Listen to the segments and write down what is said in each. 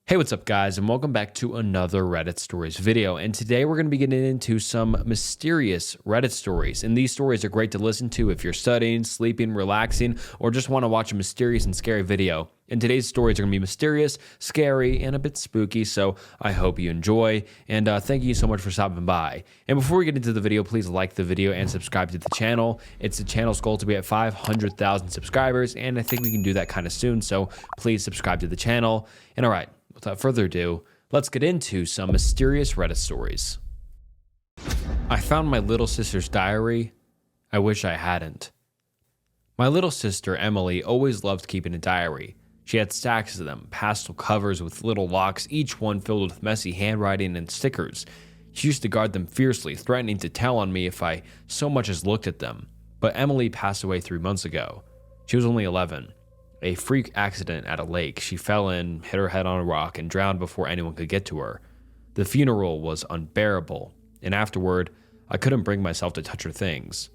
Hey, what's up guys, and welcome back to another Reddit Stories video. And today we're going to be getting into some mysterious Reddit stories. And these stories are great to listen to if you're studying, sleeping, relaxing, or just want to watch a mysterious and scary video. And today's stories are going to be mysterious, scary, and a bit spooky, so I hope you enjoy. And thank you so much for stopping by. And before we get into the video, please like the video and subscribe to the channel. It's the channel's goal to be at 500,000 subscribers, and I think we can do that kind of soon, so please subscribe to the channel. And all right, without further ado, let's get into some mysterious Reddit stories. I found my little sister's diary. I wish I hadn't. My little sister, Emily, always loved keeping a diary. She had stacks of them, pastel covers with little locks, each one filled with messy handwriting and stickers. She used to guard them fiercely, threatening to tell on me if I so much as looked at them. But Emily passed away 3 months ago. She was only 11. A freak accident at a lake. She fell in, hit her head on a rock, and drowned before anyone could get to her. The funeral was unbearable, and afterward, I couldn't bring myself to touch her things.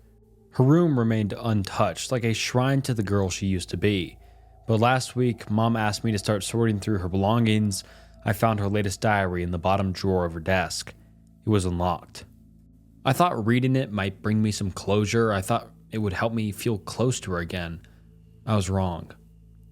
Her room remained untouched, like a shrine to the girl she used to be. But last week, Mom asked me to start sorting through her belongings. I found her latest diary in the bottom drawer of her desk. It was unlocked. I thought reading it might bring me some closure. I thought it would help me feel close to her again. I was wrong.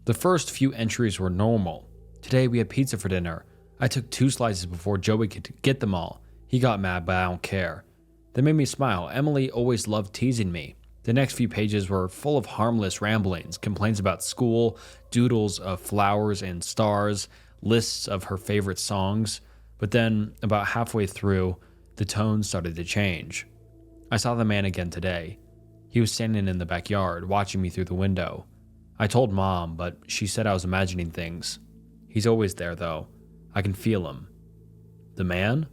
The first few entries were normal. Today we had pizza for dinner. I took 2 slices before Joey could get them all. He got mad, but I don't care. They made me smile. Emily always loved teasing me. The next few pages were full of harmless ramblings, complaints about school, doodles of flowers and stars, lists of her favorite songs. But then, about halfway through, the tone started to change. I saw the man again today. He was standing in the backyard, watching me through the window. I told Mom, but she said I was imagining things. He's always there, though. I can feel him. The man?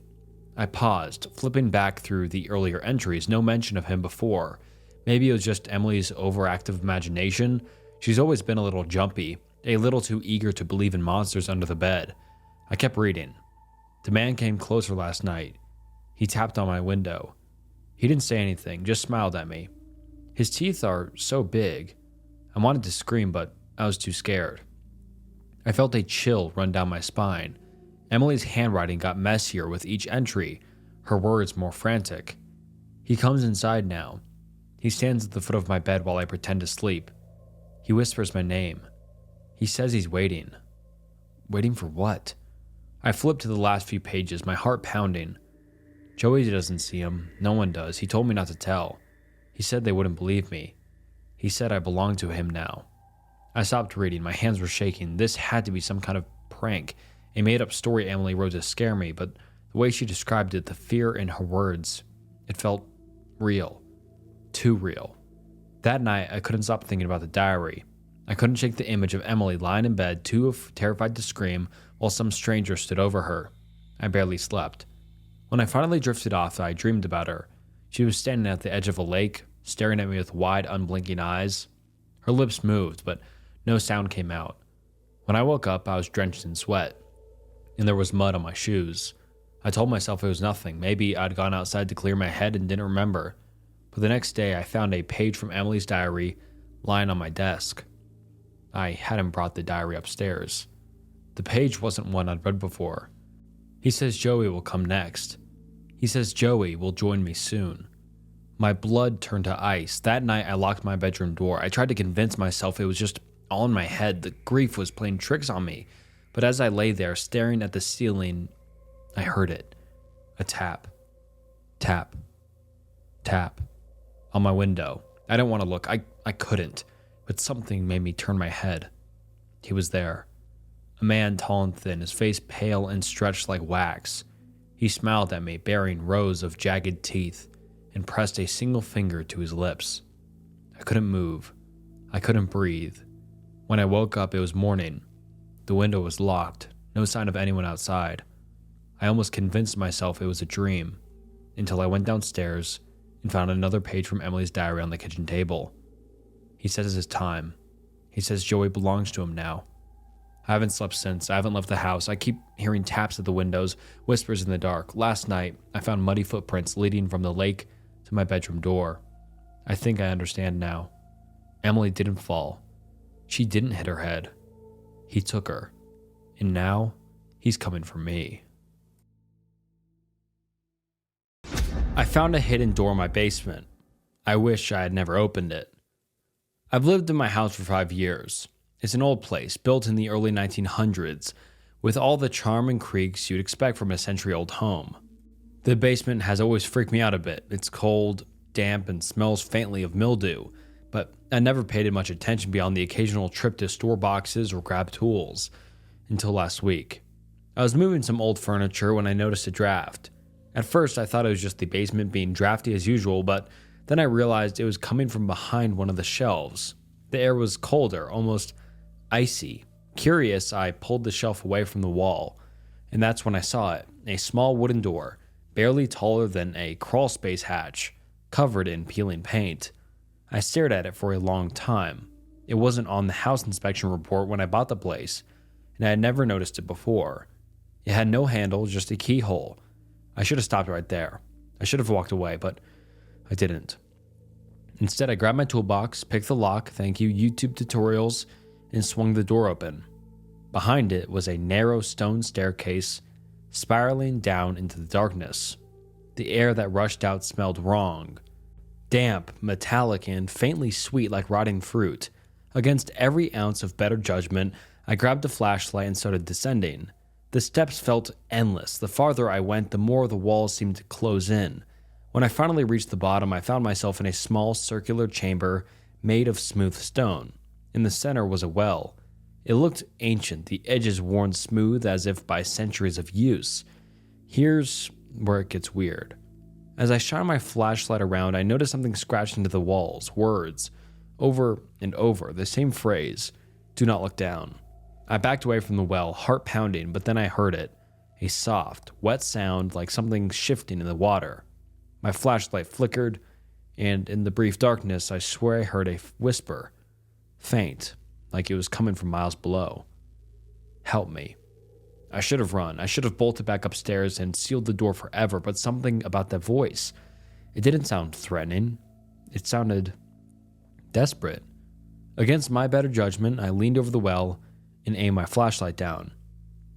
I paused, flipping back through the earlier entries, no mention of him before. Maybe it was just Emily's overactive imagination. She's always been a little jumpy, a little too eager to believe in monsters under the bed. I kept reading. The man came closer last night. He tapped on my window. He didn't say anything, just smiled at me. His teeth are so big. I wanted to scream, but I was too scared. I felt a chill run down my spine. Emily's handwriting got messier with each entry, her words more frantic. He comes inside now. He stands at the foot of my bed while I pretend to sleep. He whispers my name. He says he's waiting. Waiting for what? I flip to the last few pages, my heart pounding. Joey doesn't see him. No one does. He told me not to tell. He said they wouldn't believe me. He said I belonged to him now. I stopped reading. My hands were shaking. This had to be some kind of prank, a made-up story Emily wrote to scare me, but the way she described it, the fear in her words, it felt real. Too real. That night, I couldn't stop thinking about the diary. I couldn't shake the image of Emily lying in bed, too terrified to scream, while some stranger stood over her. I barely slept. When I finally drifted off, I dreamed about her. She was standing at the edge of a lake, staring at me with wide, unblinking eyes. Her lips moved, but no sound came out. When I woke up, I was drenched in sweat, and there was mud on my shoes. I told myself it was nothing. Maybe I'd gone outside to clear my head and didn't remember. But the next day, I found a page from Emily's diary lying on my desk. I hadn't brought the diary upstairs. The page wasn't one I'd read before. He says Joey will come next. He says Joey will join me soon. My blood turned to ice. That night, I locked my bedroom door. I tried to convince myself it was just all in my head. The grief was playing tricks on me. But as I lay there, staring at the ceiling, I heard it. A tap. Tap. Tap. On my window. I didn't want to look. I couldn't. But something made me turn my head. He was there. A man tall and thin, his face pale and stretched like wax. He smiled at me, baring rows of jagged teeth, and pressed a single finger to his lips. I couldn't move. I couldn't breathe. When I woke up, it was morning. The window was locked, no sign of anyone outside. I almost convinced myself it was a dream, until I went downstairs and found another page from Emily's diary on the kitchen table. He says it's time. He says Joey belongs to him now. I haven't slept since. I haven't left the house. I keep hearing taps at the windows, whispers in the dark. Last night, I found muddy footprints leading from the lake to my bedroom door. I think I understand now. Emily didn't fall. She didn't hit her head. He took her. And now, He's coming for me. I found a hidden door in my basement. I wish I had never opened it. I've lived in my house for 5 years. It's an old place, built in the early 1900s, with all the charm and creaks you'd expect from a century-old home. The basement has always freaked me out a bit. It's cold, damp, and smells faintly of mildew, but I never paid it much attention beyond the occasional trip to store boxes or grab tools, until last week. I was moving some old furniture when I noticed a draft. At first, I thought it was just the basement being drafty as usual, but then I realized it was coming from behind one of the shelves. The air was colder, almost icy. Curious, I pulled the shelf away from the wall, and that's when I saw it, a small wooden door, barely taller than a crawlspace hatch, covered in peeling paint. I stared at it for a long time. It wasn't on the house inspection report when I bought the place, and I had never noticed it before. It had no handle, just a keyhole. I should have stopped right there. I should have walked away, but I didn't. Instead, I grabbed my toolbox, picked the lock, thank you, YouTube tutorials, and swung the door open. Behind it was a narrow stone staircase spiraling down into the darkness. The air that rushed out smelled wrong. Damp, metallic, and faintly sweet like rotting fruit. Against every ounce of better judgment, I grabbed a flashlight and started descending. The steps felt endless. The farther I went, the more the walls seemed to close in. When I finally reached the bottom, I found myself in a small circular chamber made of smooth stone. In the center was a well. It looked ancient, the edges worn smooth as if by centuries of use. Here's where it gets weird. As I shone my flashlight around, I noticed something scratched into the walls, words, over and over, the same phrase, "Do not look down." I backed away from the well, heart pounding, but then I heard it, a soft, wet sound like something shifting in the water. My flashlight flickered, and in the brief darkness, I swear I heard a whisper, faint, like it was coming from miles below. Help me. I should have run. I should have bolted back upstairs and sealed the door forever, but something about that voice, it didn't sound threatening. It sounded desperate. Against my better judgment, I leaned over the well and aimed my flashlight down.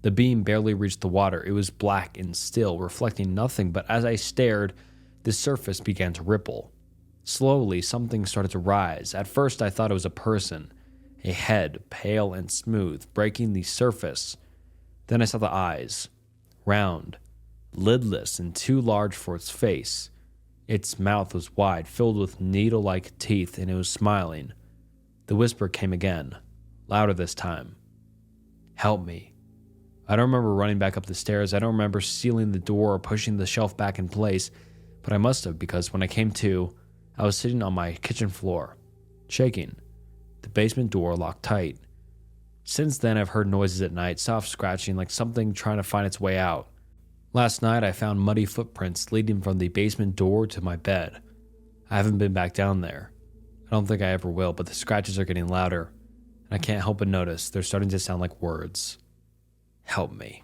The beam barely reached the water. It was black and still, reflecting nothing, but as I stared, the surface began to ripple. Slowly, something started to rise. At first, I thought it was a person, a head, pale and smooth, breaking the surface. Then I saw the eyes, round, lidless, and too large for its face. Its mouth was wide, filled with needle-like teeth, and it was smiling. The whisper came again, louder this time. Help me. I don't remember running back up the stairs. I don't remember sealing the door or pushing the shelf back in place, but I must have, because when I came to, I was sitting on my kitchen floor, shaking. The basement door locked tight. Since then, I've heard noises at night, soft scratching like something trying to find its way out. Last night, I found muddy footprints leading from the basement door to my bed. I haven't been back down there. I don't think I ever will, but the scratches are getting louder, and I can't help but notice they're starting to sound like words. Help me.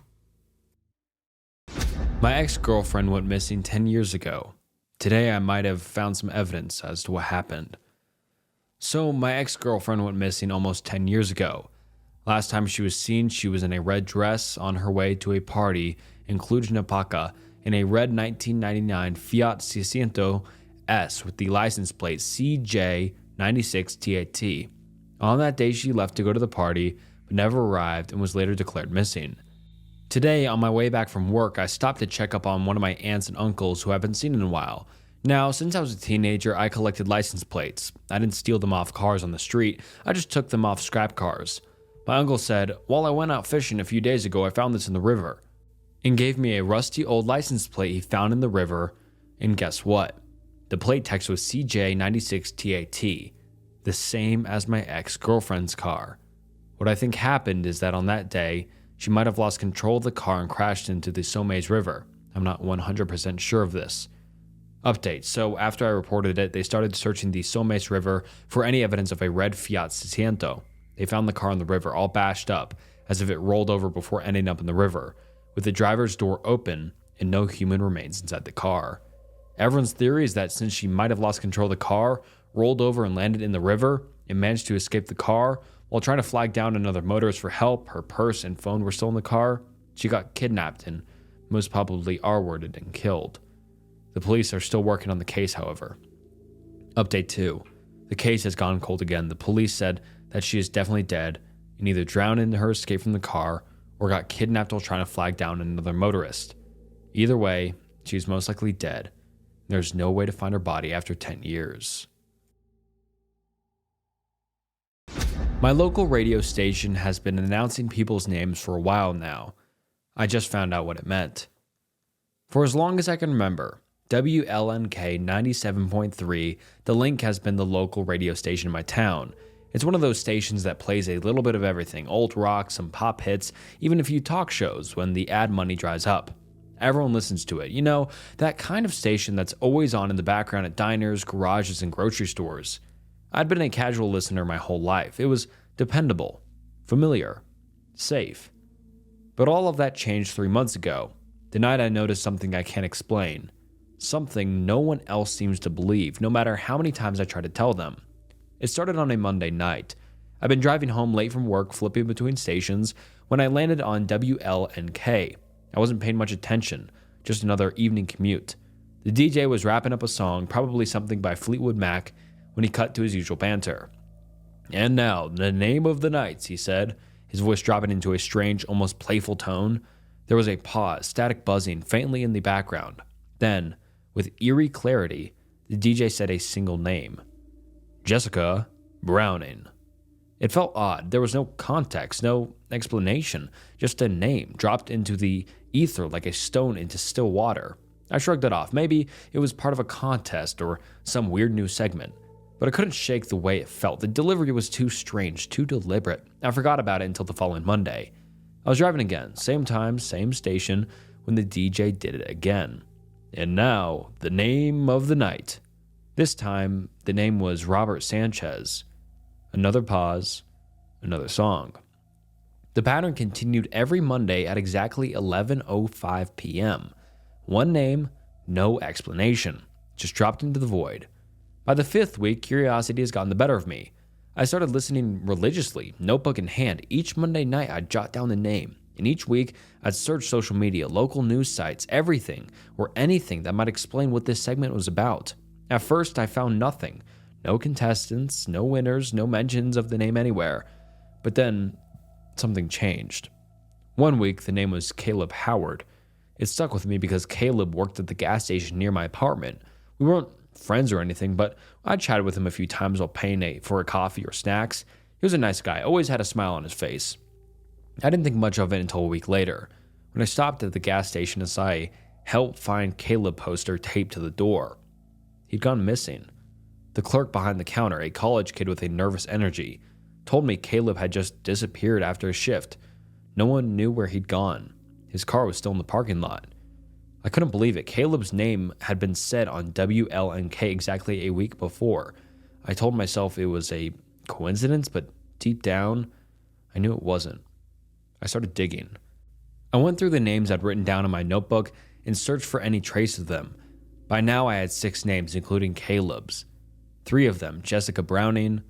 My ex-girlfriend went missing 10 years ago. Today, I might have found some evidence as to what happened. So, my ex-girlfriend went missing almost 10 years ago. Last time she was seen, she was in a red dress on her way to a party in Cluj-Napoca in a red 1999 Fiat 600 S with the license plate CJ96TAT. On that day, she left to go to the party, but never arrived and was later declared missing. Today, on my way back from work, I stopped to check up on one of my aunts and uncles who I haven't seen in a while. Now, since I was a teenager, I collected license plates. I didn't steal them off cars on the street, I just took them off scrap cars. My uncle said, "While I went out fishing a few days ago, I found this in the river," and gave me a rusty old license plate he found in the river, and guess what? The plate text was CJ96TAT, the same as my ex-girlfriend's car. What I think happened is that on that day, she might have lost control of the car and crashed into the Someș River. I'm not 100% sure of this. Update. So after I reported it, they started searching the Someș River for any evidence of a red Fiat 600. They found the car in the river all bashed up, as if it rolled over before ending up in the river, with the driver's door open and no human remains inside the car. Everyone's theory is that since she might have lost control of the car, rolled over and landed in the river, and managed to escape the car, while trying to flag down another motorist for help, her purse and phone were still in the car. She got kidnapped and most probably R-worded and killed. The police are still working on the case, however. Update 2. The case has gone cold again. The police said that she is definitely dead and either drowned in her escape from the car or got kidnapped while trying to flag down another motorist. Either way, she's most likely dead. There's no way to find her body after 10 years. My local radio station has been announcing people's names for a while now. I just found out what it meant. For as long as I can remember, WLNK 97.3, The Link has been the local radio station in my town. It's one of those stations that plays a little bit of everything, old rock, some pop hits, even a few talk shows when the ad money dries up. Everyone listens to it. You know, that kind of station that's always on in the background at diners, garages, and grocery stores. I'd been a casual listener my whole life. It was dependable, familiar, safe. But all of that changed 3 months ago, the night I noticed something I can't explain. Something no one else seems to believe, no matter how many times I try to tell them. It started on a Monday night. I'd been driving home late from work, flipping between stations, when I landed on WLNK. I wasn't paying much attention, just another evening commute. The DJ was wrapping up a song, probably something by Fleetwood Mac, when he cut to his usual banter. "And now, the name of the night," he said, his voice dropping into a strange, almost playful tone. There was a pause, static buzzing faintly in the background. Then, with eerie clarity, the DJ said a single name. Jessica Browning. It felt odd. There was no context, no explanation, just a name dropped into the ether like a stone into still water. I shrugged it off. Maybe it was part of a contest or some weird new segment. But I couldn't shake the way it felt. The delivery was too strange, too deliberate. I forgot about it until the following Monday. I was driving again, same time, same station, when the DJ did it again. "And now, the name of the night." This time, the name was Robert Sanchez. Another pause, another song. The pattern continued every Monday at exactly 11:05 p.m. One name, no explanation, just dropped into the void. By the 5th week, curiosity has gotten the better of me. I started listening religiously, notebook in hand. Each Monday night, I'd jot down the name. And each week, I'd search social media, local news sites, everything or anything that might explain what this segment was about. At first, I found nothing. No contestants, no winners, no mentions of the name anywhere. But then, something changed. One week, the name was Caleb Howard. It stuck with me because Caleb worked at the gas station near my apartment. We weren't friends or anything, but I chatted with him a few times while paying for a coffee or snacks. He was a nice guy, always had a smile on his face. I didn't think much of it until a week later, when I stopped at the gas station and saw a "Help Find Caleb" poster taped to the door. He'd gone missing. The clerk behind the counter, a college kid with a nervous energy, told me Caleb had just disappeared after a shift. No one knew where he'd gone. His car was still in the parking lot. I couldn't believe it. Caleb's name had been said on WLNK exactly a week before. I told myself it was a coincidence, but deep down, I knew it wasn't. I started digging. I went through the names I'd written down in my notebook and searched for any trace of them. By now, I had 6 names, including Caleb's. 3 of them, Jessica Browning,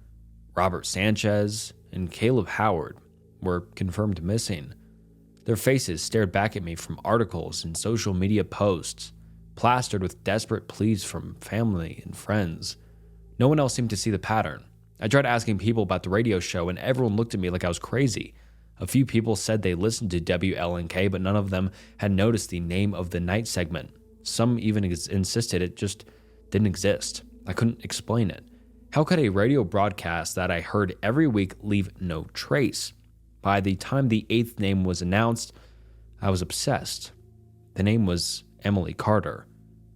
Robert Sanchez, and Caleb Howard, were confirmed missing. Their faces stared back at me from articles and social media posts, plastered with desperate pleas from family and friends. No one else seemed to see the pattern. I tried asking people about the radio show, and everyone looked at me like I was crazy. A few people said they listened to WLNK, but none of them had noticed the name of the night segment. Some even insisted it just didn't exist. I couldn't explain it. How could a radio broadcast that I heard every week leave no trace? By the time the 8th name was announced, I was obsessed. The name was Emily Carter.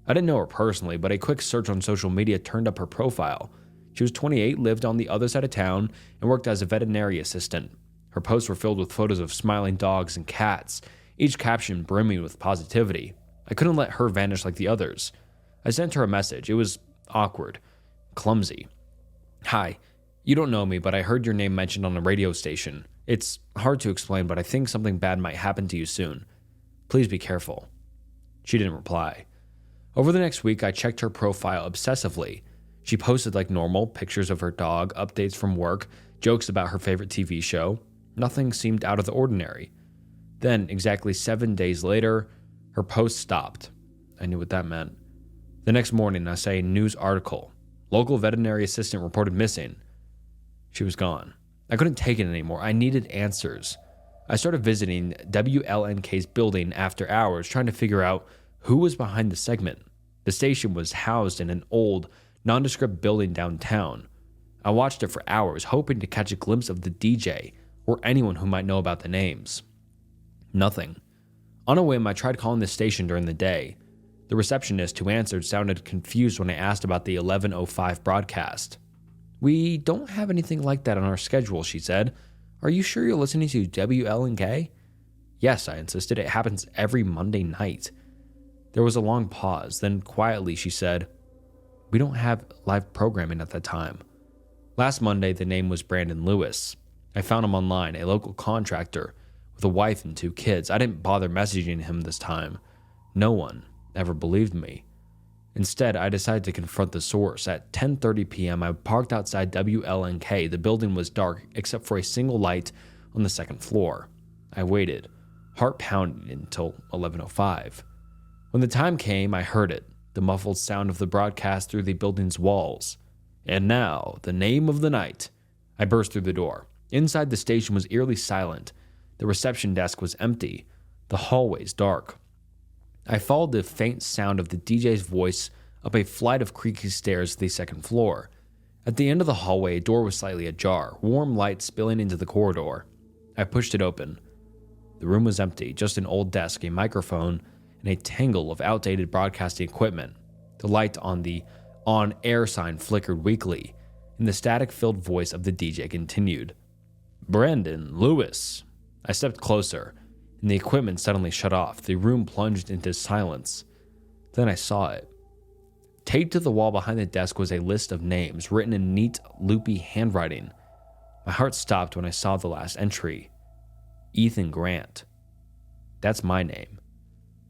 I didn't know her personally, but a quick search on social media turned up her profile. She was 28, lived on the other side of town, and worked as a veterinary assistant. Her posts were filled with photos of smiling dogs and cats, each caption brimming with positivity. I couldn't let her vanish like the others. I sent her a message. It was awkward, clumsy. "Hi, you don't know me, but I heard your name mentioned on a radio station. It's hard to explain, but I think something bad might happen to you soon. Please be careful." She didn't reply. Over the next week, I checked her profile obsessively. She posted like normal, pictures of her dog, updates from work, jokes about her favorite TV show. Nothing seemed out of the ordinary. Then, exactly 7 days later, her post stopped. I knew what that meant. The next morning, I saw a news article. Local veterinary assistant reported missing. She was gone. I couldn't take it anymore. I needed answers. I started visiting WLNK's building after hours, trying to figure out who was behind the segment. The station was housed in an old, nondescript building downtown. I watched it for hours, hoping to catch a glimpse of the DJ or anyone who might know about the names. Nothing. On a whim, I tried calling the station during the day. The receptionist who answered sounded confused when I asked about the 11:05 broadcast. "We don't have anything like that on our schedule," she said. "Are you sure you're listening to WLNK?" "Yes," I insisted. "It happens every Monday night." There was a long pause. Then quietly she said, "We don't have live programming at that time." Last Monday, the name was Brandon Lewis. I found him online, a local contractor with a wife and 2 kids. I didn't bother messaging him this time. No one ever believed me. Instead, I decided to confront the source. At 10:30 p.m., I parked outside WLNK. The building was dark except for a single light on the second floor. I waited, heart pounding, until 11:05. When the time came, I heard it, the muffled sound of the broadcast through the building's walls. "And now, the name of the night." I burst through the door. Inside, the station was eerily silent. The reception desk was empty, the hallways dark. I followed the faint sound of the DJ's voice up a flight of creaky stairs to the second floor. At the end of the hallway, a door was slightly ajar, warm light spilling into the corridor. I pushed it open. The room was empty, just an old desk, a microphone, and a tangle of outdated broadcasting equipment. The light on the on-air sign flickered weakly, and the static-filled voice of the DJ continued. "Brandon Lewis." I stepped closer, and the equipment suddenly shut off. The room plunged into silence. Then I saw it. Taped to the wall behind the desk was a list of names, written in neat, loopy handwriting. My heart stopped when I saw the last entry. Ethan Grant. That's my name.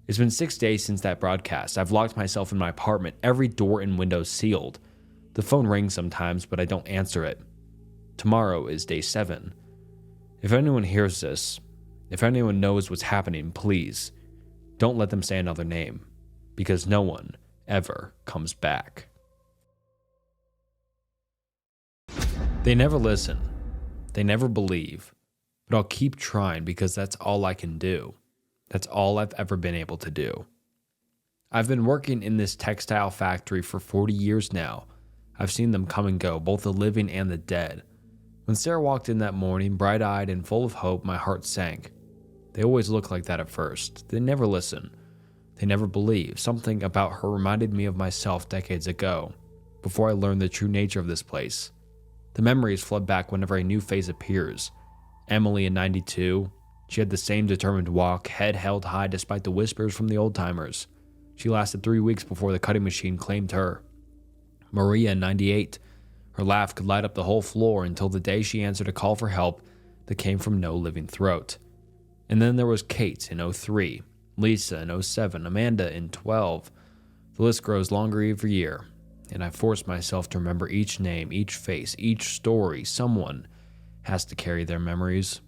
It's been 6 days since that broadcast. I've locked myself in my apartment, every door and window sealed. The phone rings sometimes, but I don't answer it. Tomorrow is day 7. If anyone hears this, if anyone knows what's happening, please don't let them say another name, because no one ever comes back. They never listen. They never believe. But I'll keep trying because that's all I can do. That's all I've ever been able to do. I've been working in this textile factory for 40 years now. I've seen them come and go, both the living and the dead. When Sarah walked in that morning, bright-eyed and full of hope, my heart sank. They always look like that at first. They never listen. They never believe. Something about her reminded me of myself decades ago, before I learned the true nature of this place. The memories flood back whenever a new face appears. Emily in 92. She had the same determined walk, head held high despite the whispers from the old-timers. She lasted 3 weeks before the cutting machine claimed her. Maria in 98. Her laugh could light up the whole floor until the day she answered a call for help that came from no living throat. And then there was Kate in 03, Lisa in 07, Amanda in 12. The list grows longer every year, and I force myself to remember each name, each face, each story. Someone has to carry their memories.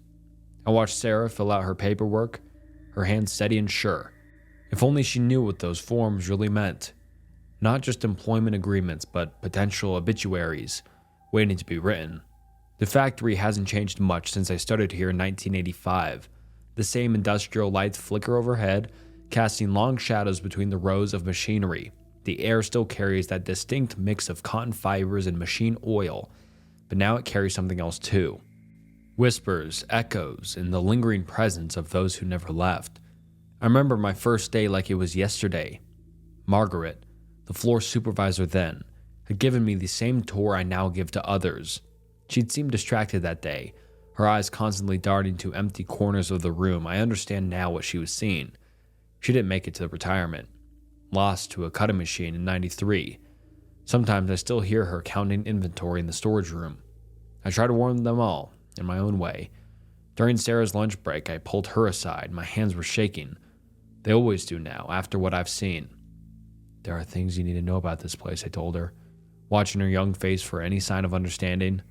I watched Sarah fill out her paperwork, her hands steady and sure. If only she knew what those forms really meant. Not just employment agreements, but potential obituaries waiting to be written. The factory hasn't changed much since I started here in 1985. The same industrial lights flicker overhead, casting long shadows between the rows of machinery. The air still carries that distinct mix of cotton fibers and machine oil, but now it carries something else too. Whispers, echoes, and the lingering presence of those who never left. I remember my first day like it was yesterday. Margaret, the floor supervisor then, had given me the same tour I now give to others. She'd seemed distracted that day, her eyes constantly darting to empty corners of the room. I understand now what she was seeing. She didn't make it to retirement. Lost to a cutting machine in 93. Sometimes I still hear her counting inventory in the storage room. I try to warn them all, in my own way. During Sarah's lunch break, I pulled her aside. My hands were shaking. They always do now, after what I've seen. "There are things you need to know about this place," I told her, watching her young face for any sign of understanding.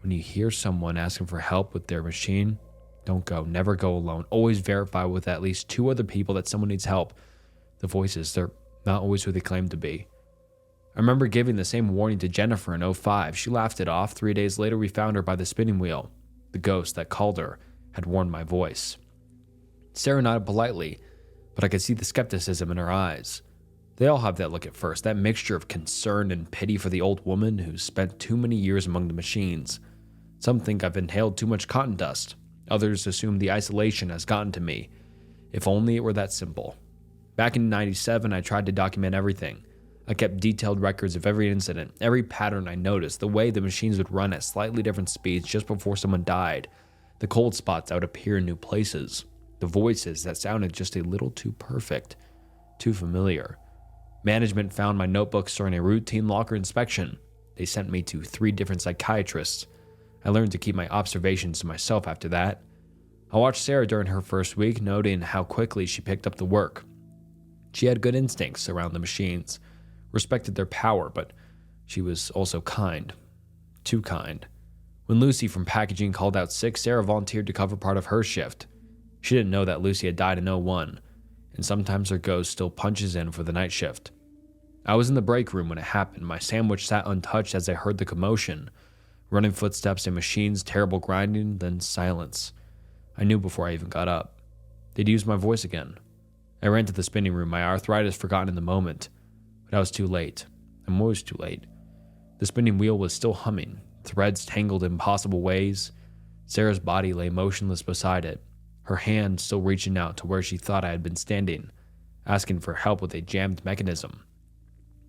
"When you hear someone asking for help with their machine, Don't go. Never go alone. Always verify with at least 2 other people that someone needs help. The voices, they're not always who they claim to be. I remember giving the same warning to Jennifer in 2005. She laughed it off. 3 days later, we found her by the spinning wheel. The ghost that called her had warned my voice. Sarah nodded politely, but I could see the skepticism in her eyes. They all have that look at first, that mixture of concern and pity for the old woman who spent too many years among the machines. Some think I've inhaled too much cotton dust. Others assume the isolation has gotten to me. If only it were that simple. Back in '97, I tried to document everything. I kept detailed records of every incident, every pattern I noticed, the way the machines would run at slightly different speeds just before someone died, the cold spots that would appear in new places, the voices that sounded just a little too perfect, too familiar. Management found my notebooks during a routine locker inspection. They sent me to 3 different psychiatrists. I learned to keep my observations to myself after that. I watched Sarah during her first week, noting how quickly she picked up the work. She had good instincts around the machines, respected their power, but she was also kind. Too kind. When Lucy from packaging called out sick, Sarah volunteered to cover part of her shift. She didn't know that Lucy had died in '01, and sometimes her ghost still punches in for the night shift. I was in the break room when it happened. My sandwich sat untouched as I heard the commotion. Running footsteps and machines, terrible grinding, then silence. I knew before I even got up. They'd used my voice again. I ran to the spinning room, my arthritis forgotten in the moment. But I was too late. I'm always too late. The spinning wheel was still humming, threads tangled in impossible ways. Sarah's body lay motionless beside it, her hand still reaching out to where she thought I had been standing, asking for help with a jammed mechanism.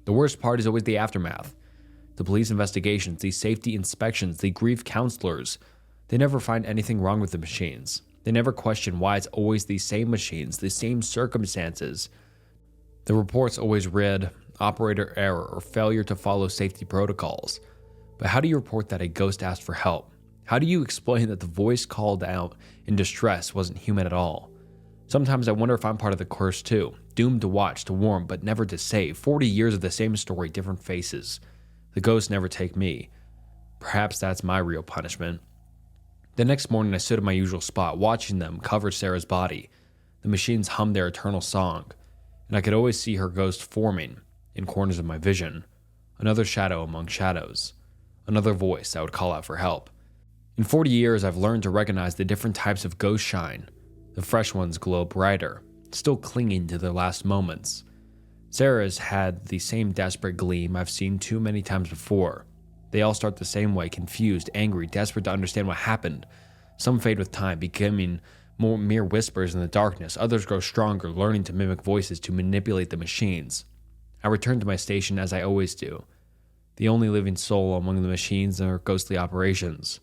The worst part is always the aftermath. The police investigations, the safety inspections, the grief counselors, they never find anything wrong with the machines. They never question why it's always the same machines, the same circumstances. The reports always read operator error or failure to follow safety protocols. But how do you report that a ghost asked for help? How do you explain that the voice called out in distress wasn't human at all? Sometimes I wonder if I'm part of the curse too, doomed to watch, to warn, but never to save. 40 years of the same story, different faces. The ghosts never take me. Perhaps that's my real punishment. The next morning I stood in my usual spot, watching them cover Sarah's body. The machines hummed their eternal song, and I could always see her ghost forming in corners of my vision. Another shadow among shadows. Another voice that would call out for help. In 40 years, I've learned to recognize the different types of ghost shine. The fresh ones glow brighter, still clinging to their last moments. Sarah's had the same desperate gleam I've seen too many times before. They all start the same way, confused, angry, desperate to understand what happened. Some fade with time, becoming more mere whispers in the darkness. Others grow stronger, learning to mimic voices to manipulate the machines. I return to my station as I always do. The only living soul among the machines are ghostly operations.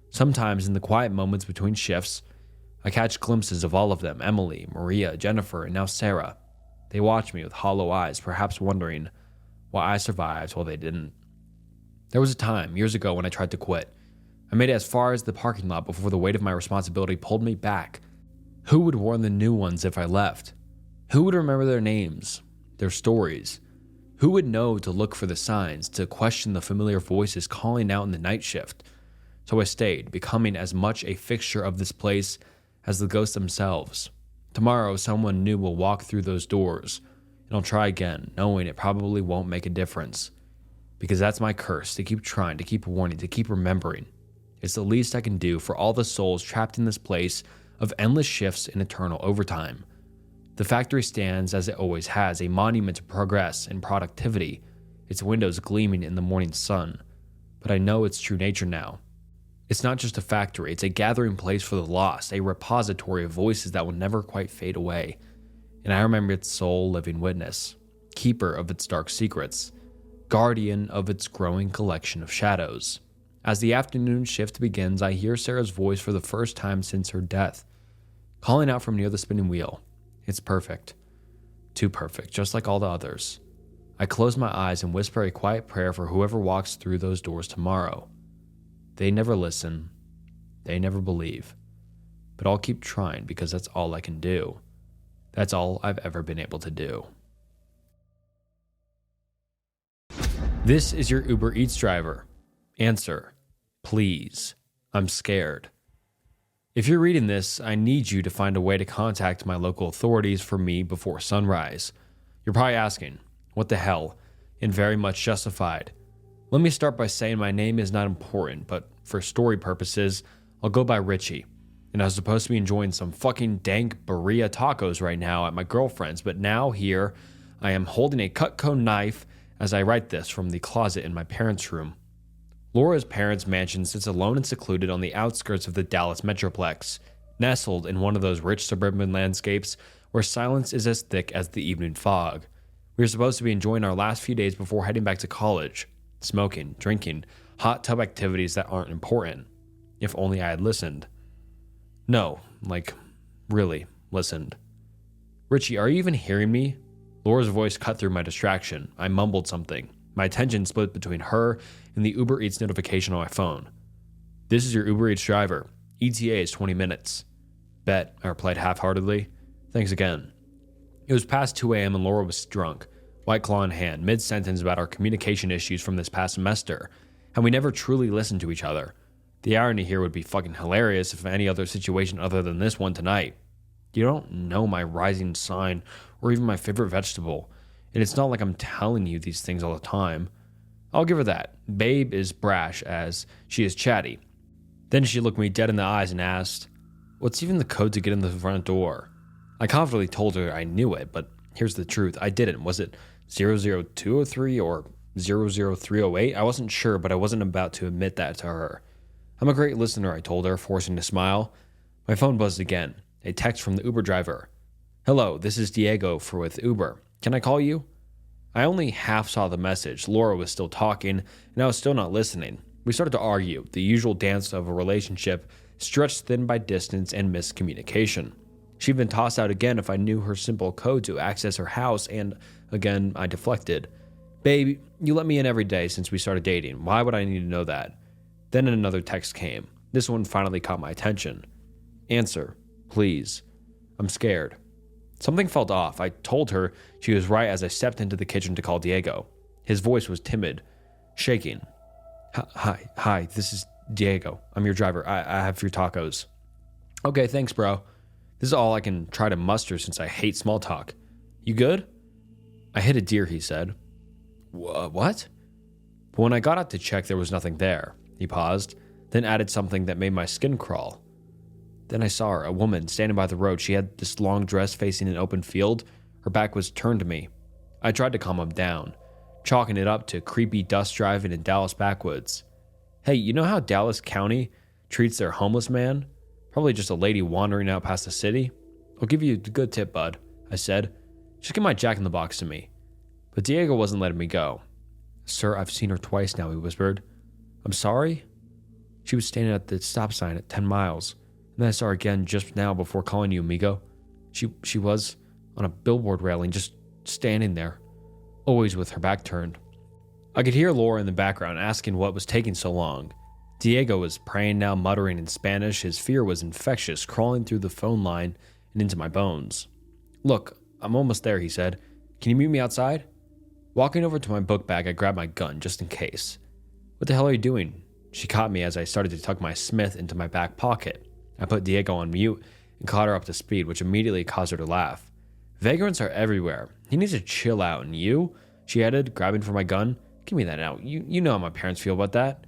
Sometimes in the quiet moments between shifts, I catch glimpses of all of them, Emily, Maria, Jennifer, and now Sarah. They watch me with hollow eyes, perhaps wondering why I survived while they didn't. There was a time, years ago, when I tried to quit. I made it as far as the parking lot before the weight of my responsibility pulled me back. Who would warn the new ones if I left? Who would remember their names, their stories? Who would know to look for the signs, to question the familiar voices calling out in the night shift? So I stayed, becoming as much a fixture of this place as the ghosts themselves. Tomorrow, someone new will walk through those doors, and I'll try again, knowing it probably won't make a difference. Because that's my curse, to keep trying, to keep warning, to keep remembering. It's the least I can do for all the souls trapped in this place of endless shifts and eternal overtime. The factory stands as it always has, a monument to progress and productivity, its windows gleaming in the morning sun. But I know its true nature now. It's not just a factory, it's a gathering place for the lost, a repository of voices that will never quite fade away. And I remember its sole living witness, keeper of its dark secrets, guardian of its growing collection of shadows. As the afternoon shift begins, I hear Sarah's voice for the first time since her death, calling out from near the spinning wheel. It's perfect. Too perfect, just like all the others. I close my eyes and whisper a quiet prayer for whoever walks through those doors tomorrow. They never listen. They never believe. But I'll keep trying because that's all I can do. That's all I've ever been able to do. This is your Uber Eats driver. Answer, please. I'm scared. If you're reading this, I need you to find a way to contact my local authorities for me before sunrise. You're probably asking, what the hell? And very much justified. Let me start by saying my name is not important, but for story purposes, I'll go by Richie. And I was supposed to be enjoying some fucking dank burrito tacos right now at my girlfriend's, but now here I am holding a Cutco knife as I write this from the closet in my parents' room. Laura's parents' mansion sits alone and secluded on the outskirts of the Dallas Metroplex, nestled in one of those rich suburban landscapes where silence is as thick as the evening fog. We were supposed to be enjoying our last few days before heading back to college, smoking, drinking, hot tub activities that aren't important. If only I had listened. No, really listened. Richie, are you even hearing me? Laura's voice cut through my distraction. I mumbled something. My attention split between her and the Uber Eats notification on my phone. This is your Uber Eats driver. ETA is 20 minutes. Bet, I replied half-heartedly. Thanks again. It was past 2 a.m. and Laura was drunk, White Claw in hand, mid-sentence about our communication issues from this past semester, and we never truly listened to each other. The irony here would be fucking hilarious if any other situation other than this one tonight. You don't know my rising sign or even my favorite vegetable, and it's not like I'm telling you these things all the time. I'll give her that. Babe is brash as she is chatty. Then she looked me dead in the eyes and asked, "What's even the code to get in the front door?" I confidently told her I knew it, but here's the truth. I didn't. Was it 00203 or 00308? I wasn't sure, but I wasn't about to admit that to her. I'm a great listener, I told her, forcing a smile. My phone buzzed again. A text from the Uber driver. "Hello, this is Diego with Uber. Can I call you?" I only half saw the message. Laura was still talking, and I was still not listening. We started to argue, the usual dance of a relationship stretched thin by distance and miscommunication. She'd been tossed out again if I knew her simple code to access her house, and again, I deflected. "Babe, you let me in every day since we started dating. Why would I need to know that?" Then another text came. This one finally caught my attention. "Answer, please. I'm scared." Something felt off. I told her she was right as I stepped into the kitchen to call Diego. His voice was timid, shaking. Hi, this is Diego. I'm your driver. I have your tacos." "Okay, thanks, bro. This is all I can try to muster since I hate small talk. You good?" "I hit a deer," he said. What? But when I got out to check, there was nothing there. He paused, then added something that made my skin crawl. Then I saw her, a woman, standing by the road. She had this long dress facing an open field. Her back was turned to me. I tried to calm him down, chalking it up to creepy dust driving in Dallas backwoods. "Hey, you know how Dallas County treats their homeless man? Probably just a lady wandering out past the city. I'll give you a good tip, bud," I said. "Just get my Jack-in-the-Box to me." But Diego wasn't letting me go. "Sir, I've seen her twice now," he whispered. "I'm sorry?" "She was standing at the stop sign at 10 miles. And then I saw her again just now before calling you, amigo. She was on a billboard railing, just standing there, always with her back turned." I could hear Laura in the background asking what was taking so long. Diego was praying now, muttering in Spanish. His fear was infectious, crawling through the phone line and into my bones. "Look, I'm almost there," he said. "Can you meet me outside?" Walking over to my book bag, I grabbed my gun, just in case. "What the hell are you doing?" She caught me as I started to tuck my Smith into my back pocket. I put Diego on mute and caught her up to speed, which immediately caused her to laugh. "Vagrants are everywhere. He needs to chill out, and you?" she added, grabbing for my gun. "Give me that now. You know how my parents feel about that."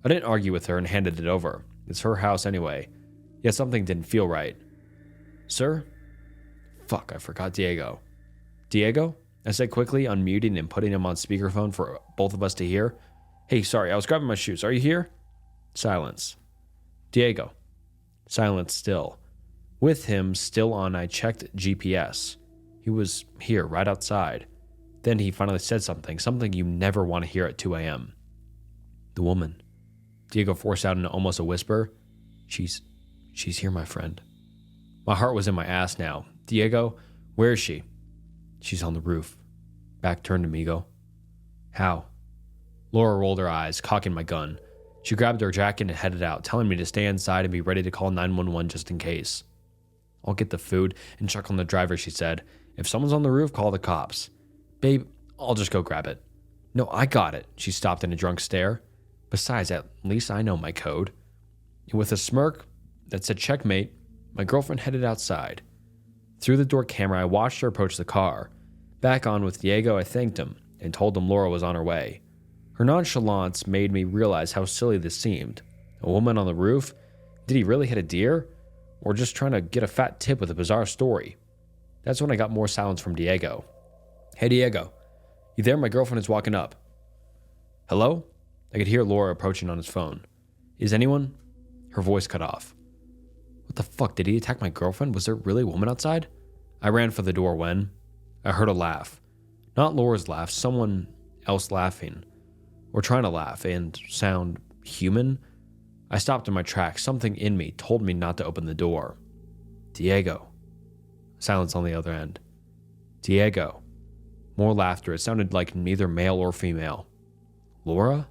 I didn't argue with her and handed it over. It's her house anyway. Yet something didn't feel right. "Sir?" Fuck, I forgot Diego. "Diego?" I said quickly, unmuting and putting him on speakerphone for both of us to hear. "Hey, sorry, I was grabbing my shoes. Are you here?" Silence. "Diego." Silence still. With him still on, I checked GPS. He was here, right outside. Then he finally said something you never want to hear at 2 a.m. "The woman." Diego forced out in almost a whisper. She's here, my friend." My heart was in my ass now. "Diego, where is she?" "She's on the roof. Back turned, amigo." "How?" Laura rolled her eyes, cocking my gun. She grabbed her jacket and headed out, telling me to stay inside and be ready to call 911 just in case. "I'll get the food and check on the driver," she said. "If someone's on the roof, call the cops." "Babe, I'll just go grab it." "No, I got it." She stopped in a drunk stare. "Besides, at least I know my code." And with a smirk, that said checkmate, my girlfriend headed outside. Through the door camera, I watched her approach the car. Back on with Diego, I thanked him and told him Laura was on her way. Her nonchalance made me realize how silly this seemed. A woman on the roof? Did he really hit a deer? Or just trying to get a fat tip with a bizarre story? That's when I got more silence from Diego. Hey Diego, you there? My girlfriend is walking up. Hello? I could hear Laura approaching on his phone. Is anyone? Her voice cut off. What the fuck, did he attack my girlfriend? Was there really a woman outside? I ran for the door when I heard a laugh. Not Laura's laugh, someone else laughing. Or trying to laugh and sound human. I stopped in my tracks. Something in me told me not to open the door. Diego. Silence on the other end. Diego. More laughter. It sounded like neither male or female. Laura?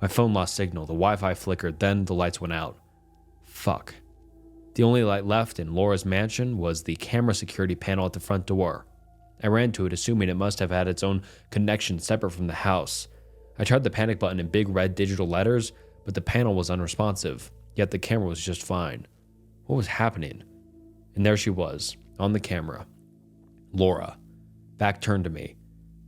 My phone lost signal. The Wi-Fi flickered. Then the lights went out. Fuck. The only light left in Laura's mansion was the camera security panel at the front door. I ran to it, assuming it must have had its own connection separate from the house. I tried the panic button in big red digital letters, but the panel was unresponsive, yet the camera was just fine. What was happening? And there she was, on the camera. Laura, back turned to me.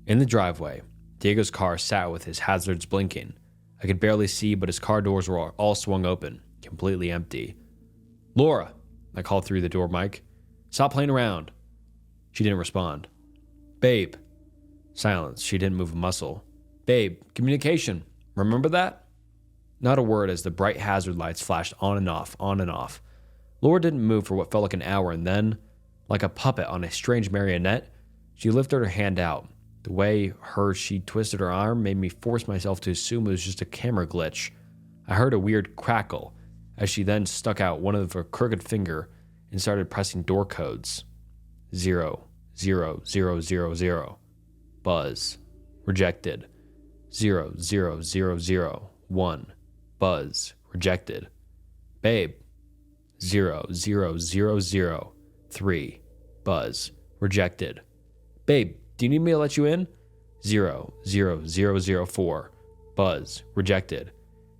In the driveway, Diego's car sat with his hazards blinking. I could barely see, but his car doors were all swung open, completely empty. Laura, I called through the door mic. Stop playing around. She didn't respond. Babe. Silence. She didn't move a muscle. Babe, communication. Remember that? Not a word as the bright hazard lights flashed on and off, on and off. Laura didn't move for what felt like an hour, and then, like a puppet on a strange marionette, she lifted her hand out. The way she twisted her arm made me force myself to assume it was just a camera glitch. I heard a weird crackle as she then stuck out one of her crooked finger and started pressing door codes. 0, 0, 0, 0, 0. Buzz. Rejected. 0, 0, 0, 0, 1. Buzz. Rejected. Babe. 0, 0, 0, 0, 3. Buzz. Rejected. Babe, do you need me to let you in? 0, 0, 0, 0, 4. Buzz. Rejected.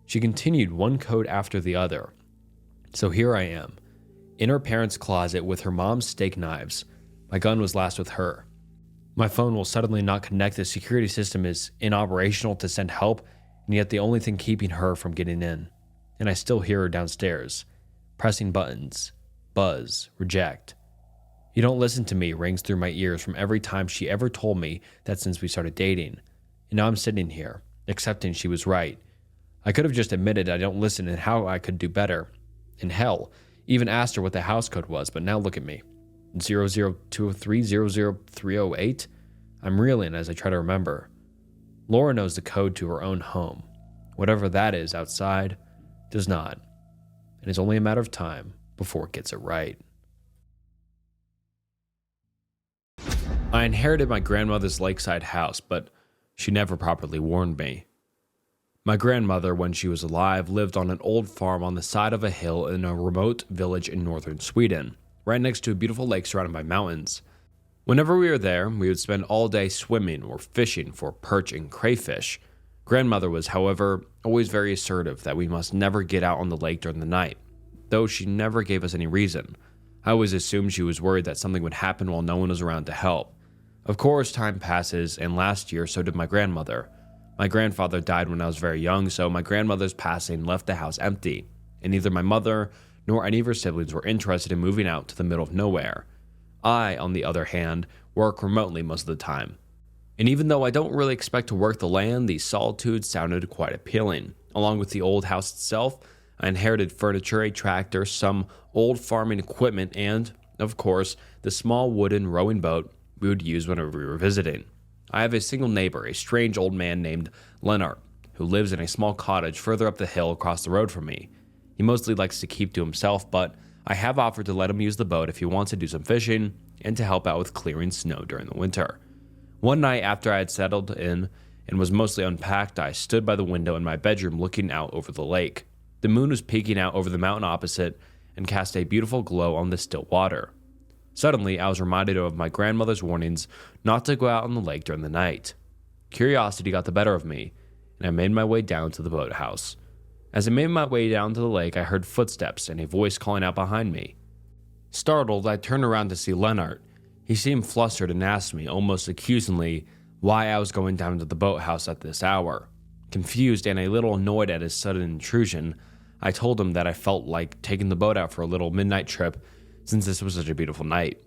She continued one code after the other. So here I am, in her parents' closet with her mom's steak knives. My gun was last with her. My phone will suddenly not connect. The security system is inoperational to send help, and yet the only thing keeping her from getting in. And I still hear her downstairs, pressing buttons. Buzz. Reject. You don't listen to me rings through my ears from every time she ever told me that since we started dating. And now I'm sitting here, accepting she was right. I could have just admitted I don't listen and how I could do better. And hell, even asked her what the house code was, but now look at me. 00203 00308? I'm reeling as I try to remember. Laura knows the code to her own home. Whatever that is outside does not. And it's only a matter of time before it gets it right. I inherited my grandmother's lakeside house, but she never properly warned me. My grandmother, when she was alive, lived on an old farm on the side of a hill in a remote village in northern Sweden, right next to a beautiful lake surrounded by mountains. Whenever we were there, we would spend all day swimming or fishing for perch and crayfish. Grandmother was, however, always very assertive that we must never get out on the lake during the night, though she never gave us any reason. I always assumed she was worried that something would happen while no one was around to help. Of course, time passes, and last year so did my grandmother. My grandfather died when I was very young, so my grandmother's passing left the house empty, and neither my mother nor any of her siblings were interested in moving out to the middle of nowhere. I, on the other hand, work remotely most of the time. And even though I don't really expect to work the land, the solitude sounded quite appealing. Along with the old house itself, I inherited furniture, a tractor, some old farming equipment, and, of course, the small wooden rowing boat we would use whenever we were visiting. I have a single neighbor, a strange old man named Lennart, who lives in a small cottage further up the hill across the road from me. He mostly likes to keep to himself, but I have offered to let him use the boat if he wants to do some fishing and to help out with clearing snow during the winter. One night after I had settled in and was mostly unpacked, I stood by the window in my bedroom looking out over the lake. The moon was peeking out over the mountain opposite and cast a beautiful glow on the still water. Suddenly, I was reminded of my grandmother's warnings not to go out on the lake during the night. Curiosity got the better of me, and I made my way down to the boathouse. As I made my way down to the lake, I heard footsteps and a voice calling out behind me. Startled, I turned around to see Lennart. He seemed flustered and asked me, almost accusingly, why I was going down to the boathouse at this hour. Confused and a little annoyed at his sudden intrusion, I told him that I felt like taking the boat out for a little midnight trip since this was such a beautiful night.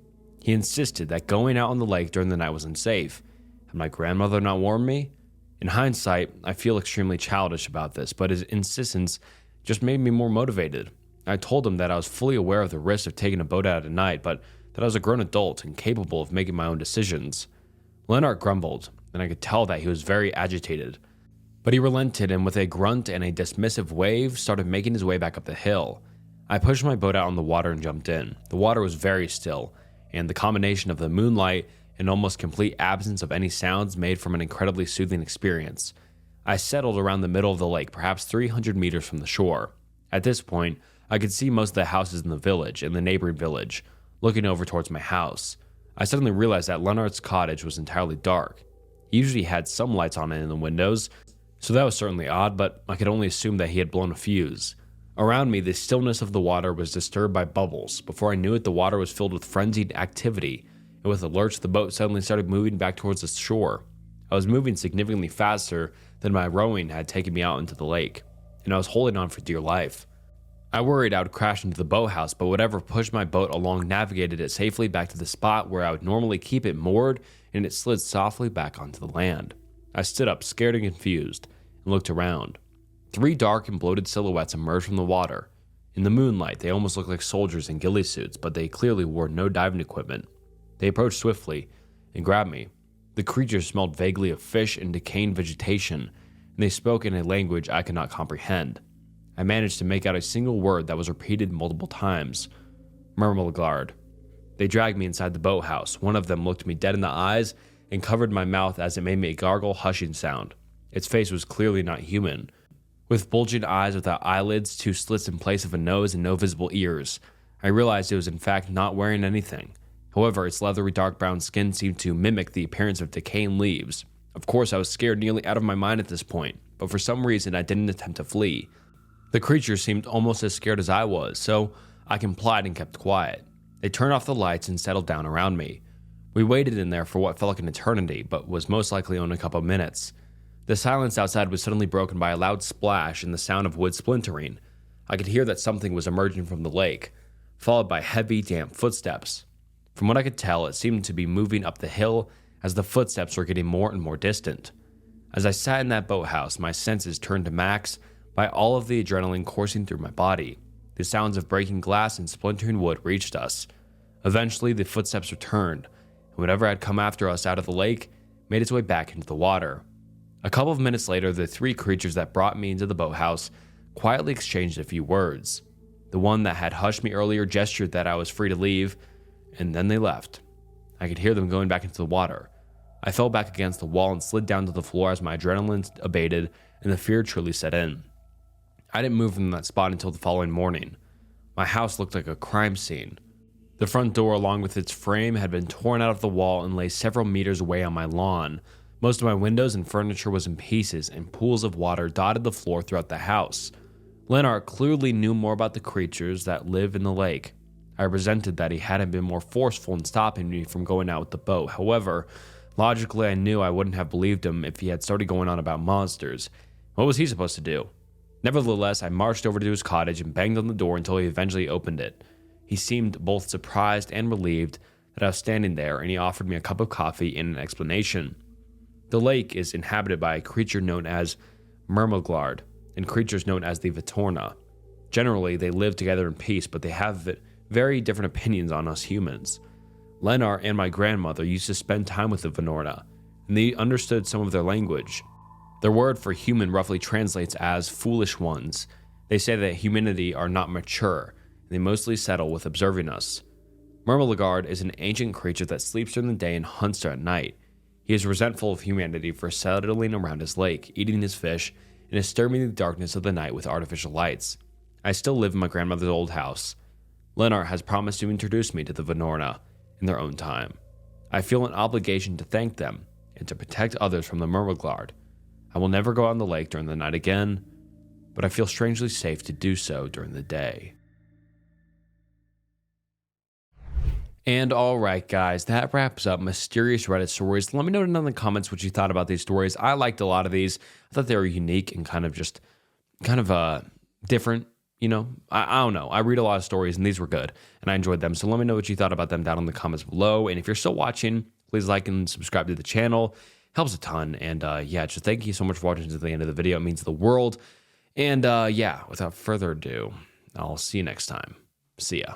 He insisted that going out on the lake during the night was unsafe. Had my grandmother not warned me? In hindsight, I feel extremely childish about this, but his insistence just made me more motivated. I told him that I was fully aware of the risk of taking a boat out at night, but that I was a grown adult and capable of making my own decisions. Lennart grumbled, and I could tell that he was very agitated. But he relented and with a grunt and a dismissive wave started making his way back up the hill. I pushed my boat out on the water and jumped in. The water was very still, and the combination of the moonlight and almost complete absence of any sounds made for an incredibly soothing experience. I settled around the middle of the lake, perhaps 300 meters from the shore. At this point, I could see most of the houses in the village and the neighboring village, looking over towards my house. I suddenly realized that Lennart's cottage was entirely dark. He usually had some lights on in the windows, so that was certainly odd, but I could only assume that he had blown a fuse. Around me, the stillness of the water was disturbed by bubbles. Before I knew it, the water was filled with frenzied activity, and with a lurch, the boat suddenly started moving back towards the shore. I was moving significantly faster than my rowing had taken me out into the lake, and I was holding on for dear life. I worried I would crash into the boathouse, but whatever pushed my boat along navigated it safely back to the spot where I would normally keep it moored, and it slid softly back onto the land. I stood up, scared and confused, and looked around. 3 dark and bloated silhouettes emerged from the water. In the moonlight, they almost looked like soldiers in ghillie suits, but they clearly wore no diving equipment. They approached swiftly and grabbed me. The creatures smelled vaguely of fish and decaying vegetation, and they spoke in a language I could not comprehend. I managed to make out a single word that was repeated multiple times. Mermelgard. They dragged me inside the boathouse. One of them looked me dead in the eyes and covered my mouth as it made me a gargle hushing sound. Its face was clearly not human. With bulging eyes without eyelids, 2 slits in place of a nose, and no visible ears, I realized it was in fact not wearing anything. However, its leathery dark brown skin seemed to mimic the appearance of decaying leaves. Of course, I was scared nearly out of my mind at this point, but for some reason I didn't attempt to flee. The creature seemed almost as scared as I was, so I complied and kept quiet. They turned off the lights and settled down around me. We waited in there for what felt like an eternity, but was most likely only a couple of minutes. The silence outside was suddenly broken by a loud splash and the sound of wood splintering. I could hear that something was emerging from the lake, followed by heavy, damp footsteps. From what I could tell, it seemed to be moving up the hill as the footsteps were getting more and more distant. As I sat in that boathouse, my senses turned to max by all of the adrenaline coursing through my body. The sounds of breaking glass and splintering wood reached us. Eventually, the footsteps returned, and whatever had come after us out of the lake made its way back into the water. A couple of minutes later, the 3 creatures that brought me into the boathouse quietly exchanged a few words. The one that had hushed me earlier gestured that I was free to leave, and then they left. I could hear them going back into the water. I fell back against the wall and slid down to the floor as my adrenaline abated and the fear truly set in. I didn't move from that spot until the following morning. My house looked like a crime scene. The front door, along with its frame, had been torn out of the wall and lay several meters away on my lawn. Most of my windows and furniture was in pieces, and pools of water dotted the floor throughout the house. Lennart clearly knew more about the creatures that live in the lake. I resented that he hadn't been more forceful in stopping me from going out with the boat. However, logically I knew I wouldn't have believed him if he had started going on about monsters. What was he supposed to do? Nevertheless, I marched over to his cottage and banged on the door until he eventually opened it. He seemed both surprised and relieved that I was standing there, and he offered me a cup of coffee and an explanation. The lake is inhabited by a creature known as Mermelgard and creatures known as the Vitorna. Generally, they live together in peace, but they have very different opinions on us humans. Lennart and my grandmother used to spend time with the Vitorna, and they understood some of their language. Their word for human roughly translates as foolish ones. They say that humanity are not mature, and they mostly settle with observing us. Mermelgard is an ancient creature that sleeps during the day and hunts at night. He is resentful of humanity for settling around his lake, eating his fish, and disturbing the darkness of the night with artificial lights. I still live in my grandmother's old house. Lennart has promised to introduce me to the Vitorna in their own time. I feel an obligation to thank them and to protect others from the Mermelgard. I will never go out on the lake during the night again. but I feel strangely safe to do so during the day. And all right, guys, that wraps up mysterious Reddit stories. Let me know in the comments what you thought about these stories. I liked a lot of these. I thought they were unique and kind of different. You know, I don't know. I read a lot of stories and these were good and I enjoyed them. So let me know what you thought about them down in the comments below. And if you're still watching, please like and subscribe to the channel. Helps a ton. And yeah, just thank you so much for watching to the end of the video. It means the world. And yeah, without further ado, I'll see you next time. See ya.